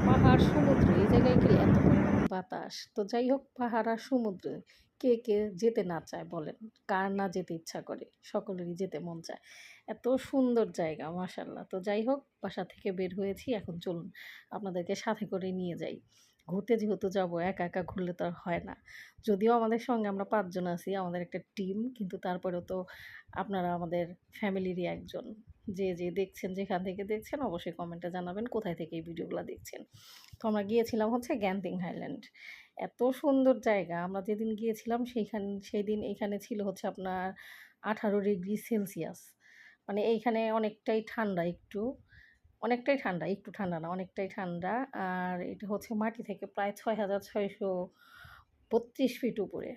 পাহাড়, সমুদ্র এই জায়গায় গেলে এত পরিমাণ বাতাস। তো যাই হোক পাহাড় আর সমুদ্রে কে যেতে না চায় বলেন? কার না যেতে ইচ্ছা করে? সকলেরই যেতে মন চায়। এত সুন্দর জায়গা মাশাআল্লাহ। তো যাই হোক বাসা থেকে বের হয়েছি এখন চলুন আপনাদেরকে সাথে করে নিয়ে যাই। ঘুরতে যেহেতু যাবো একা ঘুরলে তো আর হয় না। যদিও আমাদের সঙ্গে আমরা ৫ জন আছি, আমাদের একটা টিম কিন্তু তারপরেও তো আপনারা আমাদের ফ্যামিলিরই একজন। যে দেখছেন যেখান থেকে দেখছেন অবশ্যই কমেন্টে জানাবেন কোথায় থেকে এই ভিডিওগুলা দেখছেন। তো আমরা গিয়েছিলাম হচ্ছে গ্যান্টিং হাইল্যান্ড। এত সুন্দর জায়গা আমরা যেদিন গিয়েছিলাম সেদিন এইখানে ছিল হচ্ছে আপনার 18°C। মানে এইখানে অনেকটাই ঠান্ডা একটু, অনেকটাই ঠান্ডা, একটু ঠান্ডা না অনেকটাই ঠান্ডা। আর এটা হচ্ছে মাটি থেকে প্রায় ৬,৬৩২ ফিট উপরে।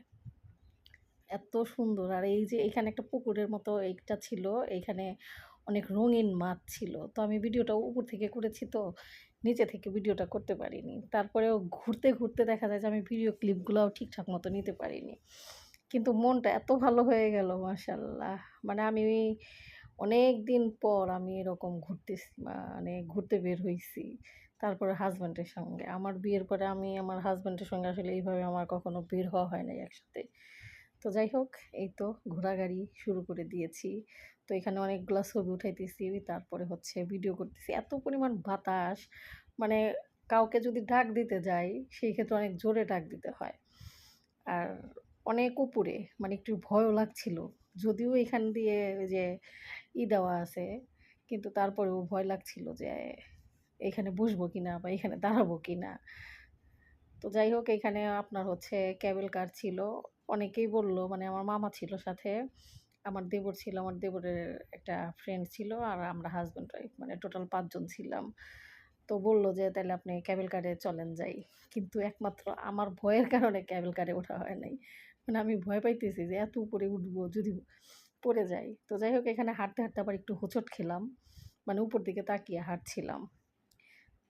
এত সুন্দর আর এই যে এখানে একটা পুকুরের মতো এইটা ছিল, এইখানে অনেক রঙিন মাছ ছিল। তো আমি ভিডিওটা উপর থেকে করেছি তো নিচে থেকে ভিডিওটা করতে পারিনি। তারপরেও ঘুরতে দেখা যায় যে আমি ভিডিও ক্লিপগুলাও ঠিকঠাক মতো নিতে পারিনি। কিন্তু মনটা এত ভালো হয়ে গেল মাশাআল্লাহ। মানে আমি অনেকদিন পর আমি এরকম ঘুরতেছি মানে ঘুরতে বের হইছি। তারপরে হাসব্যান্ডের সঙ্গে। আমার বিয়ের পরে আমি আমার হাসব্যান্ডের সঙ্গে আসলে এইভাবে আমার কখনো বের হওয়া হয় নাই একসাথে। তো যাই হোক এই তো ঘোরাঘুরি শুরু করে দিয়েছি। তো এখানে অনেকগুলা ছবি উঠাইতেছি। তারপরে হচ্ছে ভিডিও করতেছি। এত পরিমাণ বাতাস মানে কাউকে যদি ডাক দিতে যাই সেই ক্ষেত্রে অনেক জোরে ডাক দিতে হয়। আর অনেক উপরে মানে একটু ভয়ও লাগছিল। যদিও এখান দিয়ে ওই যে দেওয়া আছে কিন্তু তারপরেও ভয় লাগছিল যে এখানে বসবো কিনা বা এখানে দাঁড়াবো কিনা। তো যাই হোক এখানে আপনার হচ্ছে ক্যাবেল কার ছিল। অনেকেই বলল মানে আমার মামা ছিল সাথে, আমার দেবর ছিল, আমার দেবরের একটা ফ্রেন্ড ছিল আর আমরা হাসব্যান্ড ওয়াইফ মানে টোটাল ৫ জন ছিলাম। তো বলল যে, "তাইলে আপনি ক্যাবেল কারে চলেন যাই।" কিন্তু একমাত্র আমার ভয়ের কারণে ক্যাবেল কারে ওঠা হয় নাই। মানে আমি ভয় পাইতেছি যে এত উপরে উঠবো যদি পড়ে যাই। তো যাই হোক এখানে হাঁটতে আবার একটু হোঁচট খেলাম। মানে উপর দিকে তাকিয়ে হাঁটছিলাম।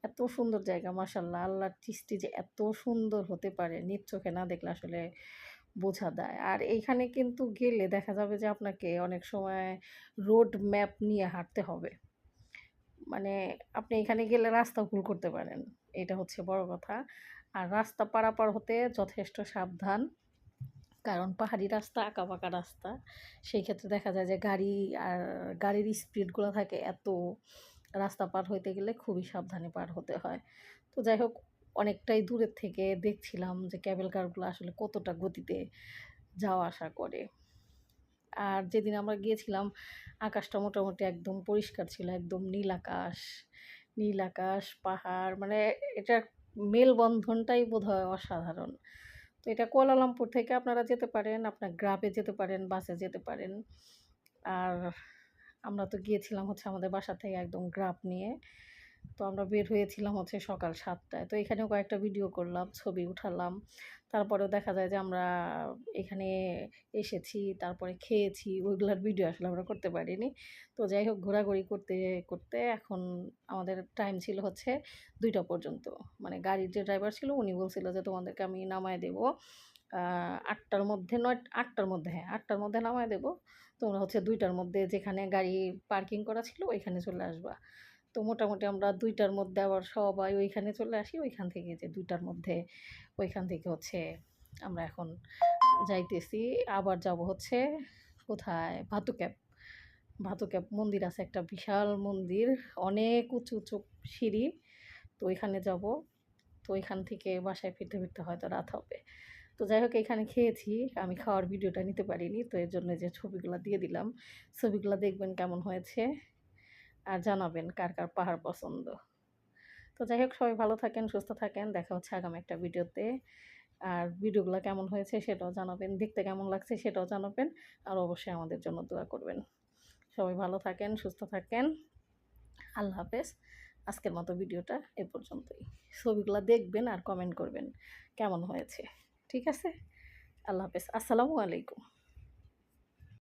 এত সুন্দর জায়গা মাশাআল্লাহ। আল্লাহর সৃষ্টি যে এত সুন্দর হতে পারে নিজ চোখে না দেখলে আসলে বোঝা দেয়। আর এইখানে কিন্তু গেলে দেখা যাবে যে আপনাকে অনেক সময় রোড ম্যাপ নিয়ে হাঁটতে হবে। মানে আপনি এখানে গেলে রাস্তা ভুল করতে পারেন। এটা হচ্ছে বড় কথা। আর রাস্তা পারাপার হতে যথেষ্ট সাবধান। কারণ পাহাড়ি রাস্তা, আঁকাবাঁকা রাস্তা। সেই ক্ষেত্রে দেখা যায় যে আর গাড়ির স্পিডগুলা থাকে এত, রাস্তা পার হইতে গেলে খুবই সাবধানে পার হতে হয়। তো যাই হোক অনেকটাই দূরের থেকে দেখছিলাম যে ক্যাবেল কারগুলো আসলে কতটা গতিতে যাওয়া আসা করে। আর যেদিন আমরা গিয়েছিলাম আকাশটা মোটামুটি একদম পরিষ্কার ছিল। একদম নীল আকাশ, নীল আকাশ, পাহাড় মানে এটার মেলবন্ধনটাই বোধহয় অসাধারণ। তো এটা কুয়ালালামপুর থেকে আপনারা যেতে পারেন, আপনার গ্রাবে যেতে পারেন, বাসে যেতে পারেন। আর আমরা তো গিয়েছিলাম হচ্ছে আমাদের বাসা থেকে একদম গ্রাব নিয়ে। তো আমরা বের হয়েছিলাম হচ্ছে সকাল ৭ টায়। তো এখানেও কয়েকটা ভিডিও করলাম, ছবি উঠালাম। তারপরেও দেখা যায় যে আমরা এখানে এসেছি, তারপরে খেয়েছি, ওইগুলার ভিডিও আসলে আমরা করতে পারিনি। তো যাই হোক ঘোরাঘুরি করতে এখন আমাদের টাইম ছিল হচ্ছে ২টা পর্যন্ত। মানে গাড়ির যে ড্রাইভার ছিল উনি বলছিল যে, "তোমাদেরকে আমি নামায় দেবো ৮টার মধ্যে ৮টার মধ্যে হ্যাঁ, ৮টার মধ্যে নামায় দেবো। তোমরা হচ্ছে ২টার মধ্যে যেখানে গাড়ি পার্কিং করা ছিল ওইখানে চলে আসবা।" তো মোটামুটি আমরা ২টার মধ্যে আবার সবাই ওইখানে চলে আসি। ওইখান থেকে যে ২টার মধ্যে ওইখান থেকে হচ্ছে আমরা এখন যাইতেছি। আবার যাবো হচ্ছে কোথায়? ভাতুক্যাপ। ভাতুক্যাপ মন্দির আছে একটা বিশাল মন্দির। অনেক উঁচু সিঁড়ি। তো ওইখানে যাবো। তো ওইখান থেকে বাসায় ফিরতে হয়তো রাত হবে। তো যাই হোক এখানে খেয়েছি। আমি খাওয়ার ভিডিওটা নিতে পারিনি। তো এর জন্য যে ছবিগুলা দিয়ে দিলাম। ছবিগুলা দেখবেন কেমন হয়েছে। আর জানাবেন কার পাহাড় পছন্দ। তো যাই হোক সবাই ভালো থাকেন, সুস্থ থাকেন। দেখা হচ্ছে আগামী একটা ভিডিওতে। আর ভিডিওগুলা কেমন হয়েছে সেটাও জানাবেন। দেখতে কেমন লাগছে সেটাও জানাবেন। আর অবশ্যই আমাদের জন্য দোয়া করবেন। সবাই ভালো থাকেন, সুস্থ থাকেন। আল্লাহ হাফেজ। আজকের মতো ভিডিওটা এ পর্যন্তই। ছবিগুলা দেখবেন আর কমেন্ট করবেন কেমন হয়েছে। ঠিক আছে? আল্লাহ হাফেজ। আসসালামু আলাইকুম।